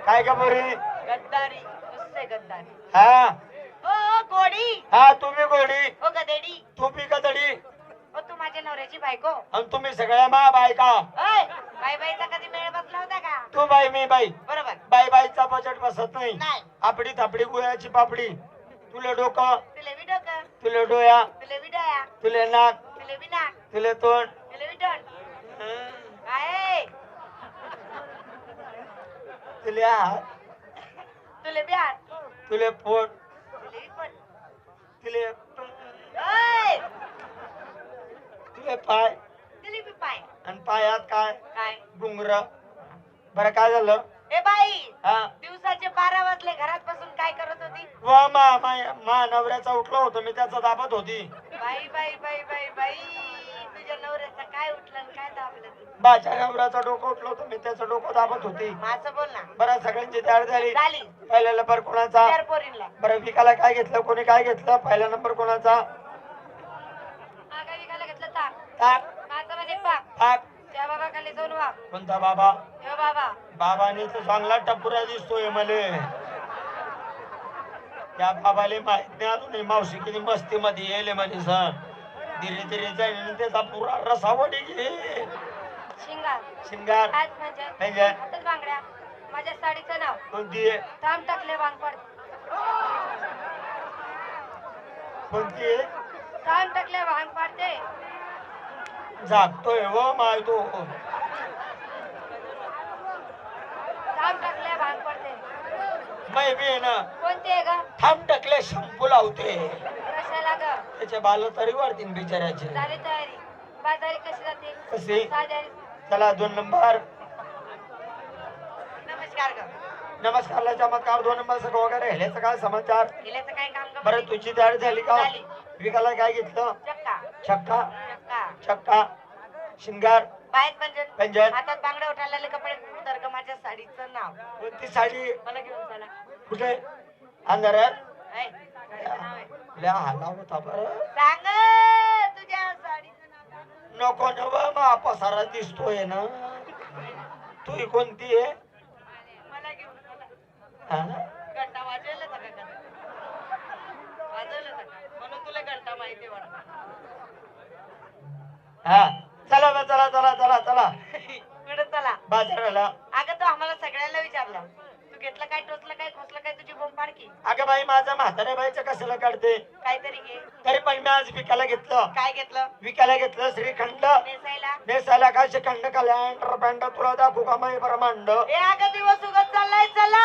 काय का बोरी गद्दारी नुसते गद्दारी. हा ओ गोडी. हा तुम्ही गोडी ओ गदेडी. तुम्ही कदडी ओ तू माझ्या नवऱ्याची बायको. आणि तुम्ही सगळ्या मा बायका. ओय बाई बाईचा कधी मेळ बसला होता का? तू बाई मी बाई. बरोबर. बाई बाईचा बजेट बसत नाही. नाही. आपडी थापडी गुळ्याची पापडी. तुले डोकं तुले बी डोकं. तुले डोया तुले बी डोया. तुले नाक तुले बी नाक. तुले तोंड तुले बी तोंड. काय? तुले हात तुले बी हात. तुले पोट तुले बी पोट. तुले ओय तुले पाय तुले बी पाय. आणि पायात काय काय? घुंगर. बरं काय झालं ए बाई हा दिवसाचे 12 वाजले घरात बसून काय करत होती? वा मा नवऱ्याचा उठलो होतो मी त्याचा दाबत होती. बाई बाई बाई बाई बाई तुझ्या नवऱ्याचं काय उठलं आणि काय दाबलं तू? माझ्या नवऱ्याचा डोकं उठलो होतो मी त्याचं डोकं दाबत होती. माझं बोल ना. बरं सगळ्यांची तयार झाली. झाली. पहिला नंबर कोणाचा? चार पोरींला. बरं विकायला काय घेतलं कोणी काय घेतलं? पहिला नंबर कोणाचा? मागा विकायला घेतलं ताक. ताक माझं मध्ये पाक. ताक त्या बाबा खाली दोन वाप. कोणता बाबा? यो बाबा. बाबाने तर चांगला टपुरा दिसतोय मले. त्या बाबाले माहित नाही अजून मावशी किती मस्ती मध्ये येले म्हणे सर. धीरे धीरे जाईन त्याचा पुरा रसावडी घे. शिंगार. शिंगार आज म्हणजे म्हणजे हातात बांगड्या. माझ्या साडीचं नाव कोणती आहे? थांब टाकले वांग पड. कोणती आहे? थांब टाकले वांग पडते. जागतोय व माय तो. थांब टाकले वांग पडते. मै बी आहे ना. कोणती आहे ग? थांब टाकले शंपू लावते. कशाला ग? त्याचे बाल तरी वाढतील बिचाऱ्याचे. झाली तयारी. बाजारी कशी जाते? कशी? साध्या. चला 2 नंबर. नमस्कार ग. नमस्कारला चमत्कार 2 नंबर सगळं वगैरे हेल्याचं काय समाचार? गेल्याचं काय काम ग? बरं तुझी तयारी झाली का? झाली. विकायला काय घेतलं? चक्का. चक्का चक्का. चक्का शिंगार पायात पंजन. पंजन. हातात बांगड्या उठालेले कपडे. तर ग माझ्या साडीचं नाव. कोणती साडी? मला घेऊन चला. कुठे? अंधारात ऐ, साडीचं नाव आहे. लय हाला होता बरं. सांग तुझ्या साडीचं नाव. नको न बा पसारा दिसतोय ना. तू कोणती आहे? मला घेऊन चला. हा? घंटा वाजवलं का कधी? वाजवलं का? म्हणून तुला घंटा माहिती वाटत. हा चला बा, चला चला चला चला कुठं चला? बाजाराला. अगं तू आम्हाला सगळ्याला विचारलं. तू घेतलं काय, टोचलं काय, खोसलं काय, तुझी बोंब पाडकी. अगं बाई माझा म्हाताऱ्या बाईचं कशाला काढते? काहीतरी घे. तरी पण मी आज विकायला घेतलं. काय घेतलं? विकायला घेतलं श्रीखंड. नेसायला. नेसायला काय श्रीखंड कल्याण बँड तुला दाखवू का माई ब्रह्मांड. ए अगं दिवस उगत चाललाय चला.